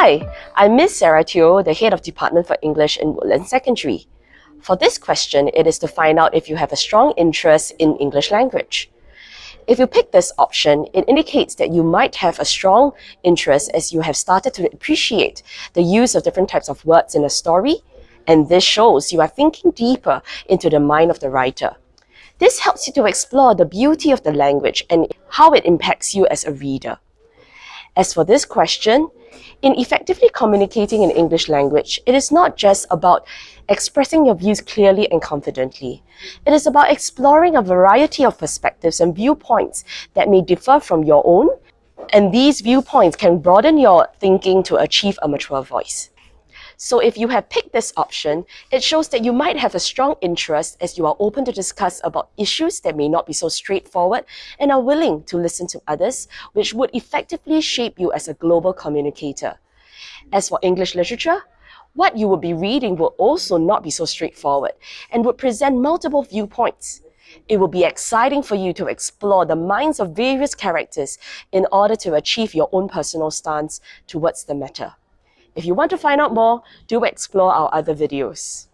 Hi, I'm Miss Sarah Teo, the Head of Department for English in Woodlands Secondary. For this question, it is to find out if you have a strong interest in English language. If you pick this option, it indicates that you might have a strong interest as you have started to appreciate the use of different types of words in a story, and this shows you are thinking deeper into the mind of the writer. This helps you to explore the beauty of the language and how it impacts you as a reader. As for this question, in effectively communicating in English language, it is not just about expressing your views clearly and confidently. It is about exploring a variety of perspectives and viewpoints that may differ from your own, and these viewpoints can broaden your thinking to achieve a mature voice. So if you have picked this option, it shows that you might have a strong interest as you are open to discuss about issues that may not be so straightforward and are willing to listen to others, which would effectively shape you as a global communicator. As for English literature, what you will be reading will also not be so straightforward and would present multiple viewpoints. It will be exciting for you to explore the minds of various characters in order to achieve your own personal stance towards the matter. If you want to find out more, do explore our other videos.